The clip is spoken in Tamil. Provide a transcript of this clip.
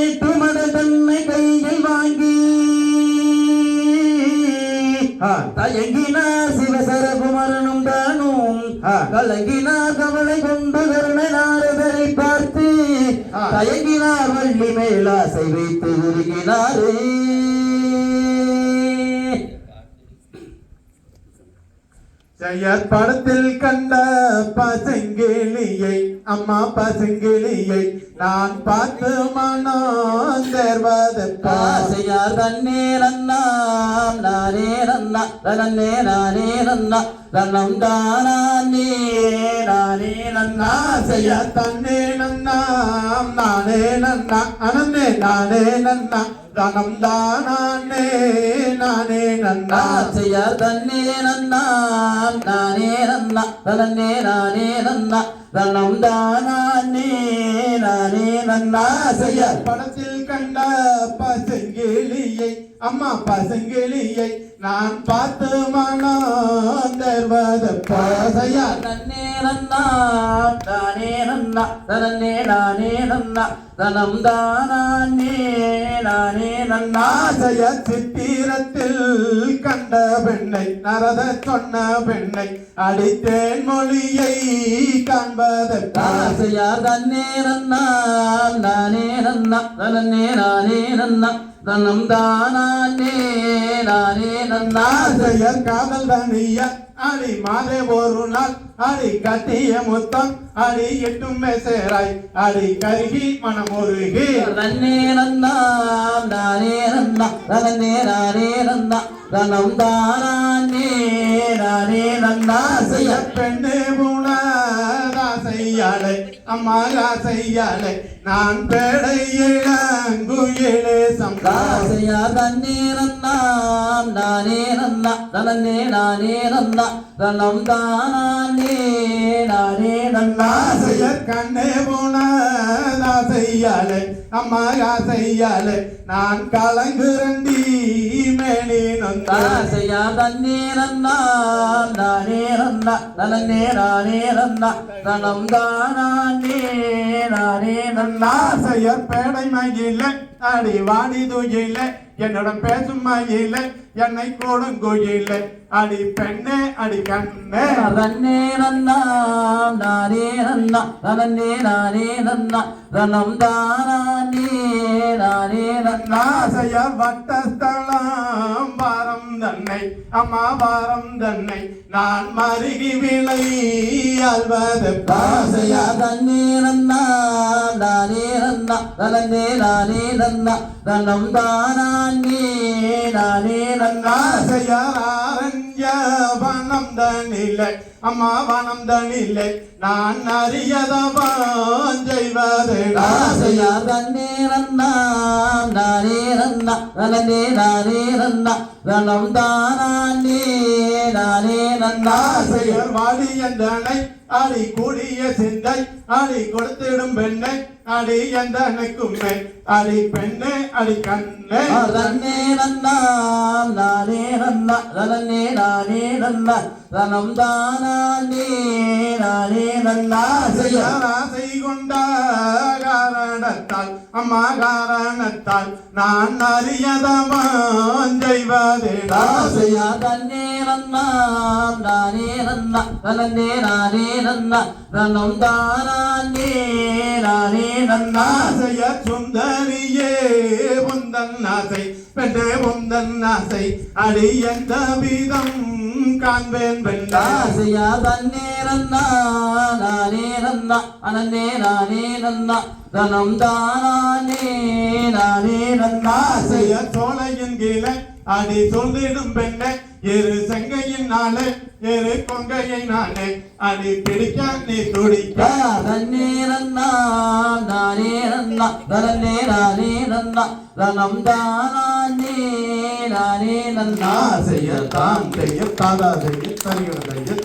கேட்டு மட தன்னை கையில் வாங்கி தயங்கினார் சிவசரகுமரனும் தானும் கலங்கினார் கவலை கொண்டு கருணை நாரதரை பார்த்து தயங்கினார் வள்ளி மேலாசை வைத்து உருகினாரே. ஜெயர் படத்தில் கண்ட பசங்கிளியை அம்மா பசங்கிளியை நான் பார்த்து மனம் தேர்வது பாசையார் தன்னே நன்னாம் நானே நன்னா தனன்னே நானே நன்னா தன்னம் தானே நானே நன்னா செய்யார் தன்னே நன்னாம் நானே நன்னா அனந்தே நானே நன்னா தனம் தானே நானே நன்னா செய்யார் தன்னே நன்னாம் நானே நன்னா தனன்னே நானே நன்னா தனம் தானே நானே நன்னா செய்யார் படத்தில் கண்ட பசங்கிளியை அம்மா பசங்கிளியை நான் பார்த்து மனம் தேர்வது பாசையார் தன்னே நன்னா தானே நன்னா தனன்னே நானே நன்னா தனம் தானே நானே நன்னா ஆசைய சித்திரத்தில் கண்ட பெண்ணை நரத சொன்ன பெண்ணை அடித்தேன் மொழியை காண்பது ஆசையார் தன்னே நன்னா நானே நன்னா தனன்னே நானே நன்னா தனம் தானே நானே நன்னா ஆசையர் காதல் தனிய அடி மாதே ஒரு நாள் அடி கட்டிய முத்தம் அடி எட்டும் சேராய் அடி கருகி மனம் ஒருகி தன்னே நன்னா நானே நன்னா தனன்னே நானே நன்னா தனம் தானே நானே நன்னா செய்ய பெண்ணே பூனாதாசையாளை அம்மா ஆசையாளை நான் பேடை இளங்குயிலே சம்பாசையா தன்னே நன்னா நானே நன்னா தனன்னே நானே நன்னா தனம் தானே நானே நன்னா ஆசையர் கண்ணே பூனாதாசையாளை அம்மா ஆசையாளை நான் கலங்குரண்டி மேனி ஆசையா தன்னே நன்னா நானே நன்னா தனன்னே நானே நன்னா தனம் தானே நானே நன்னா ஆசையர் பேடை மகிழ அடி வாடி துயில என்னுடன் பேசும் மகிழ என்னை கொடுங்குயில அடி பெண்ணே அடி கண்ணே தன்னே நன்னா நானே நன்னா தனன்னே நானே நன்னா தனம் தானே நானே நன்னா ஆசைய வட்டஸ்தலம் வாரம் தன்னை அம்மா வாரம் தன்னை நான் மருகி விளை அல்வது ஆசையா தன்னே நன்னா நானே நன்னா தனன்னே நானே நன்னா தனம் தானே நானே நன்னா ஆசையாரஞ்ச வனம் தனிலை அம்மா வனம் தனிலை நான் அறியதவான் செய்வது ஆசையா தன்னே நன்னா நானே நன்னா தனன்னே நானே நன்னா தனம் தானே நானே நன்னா ஆசையர் வாடி எந்தனை அடி கூடிய சிந்தை அடி கொடுத்திடும் பெண்ணை அடி எந்தனுக்கும் அடி பெண்ணே அடி கண்ணே தன்னே நன்னா நானே நன்னா தனன்னே நானே நன்னா தனம் தானே நானே நன்னா ஆசையார் ஆசை கொண்ட காரணத்தால் அம்மா காரணத்தால் நான் அறியதவான் செய்வது ஆசையா தன்னே நன்னா நானே நன்னா தனன்னே நானே நன்னா தனம் தானே நானே நன்னா ஆசைய சுந்தரியே உந்தன் ஆசை பெண்ணே உந்தன் ஆசை அடி எந்த விதம் காண்பேன் பெண்ணா ஆசையா தன்னே நன்னா நானே நன்னா அனன்னே நானே நன்னா தனம் தானே நானே நன்னா ஆசைய சோலையின் கீழே அடி சொல்லிடும் பெண்ணே இரு செங்கையின் நாளே இரு கொங்கையை நானே அடி பிடிக்க நீ துடிக்க தன்னே நன்னா நானே நன்னா தனன்னே நானே நன்னா தனம் தானே நானே நன்னா ஆசைய தான் செய்ய தாதா செய்ய தருகிறது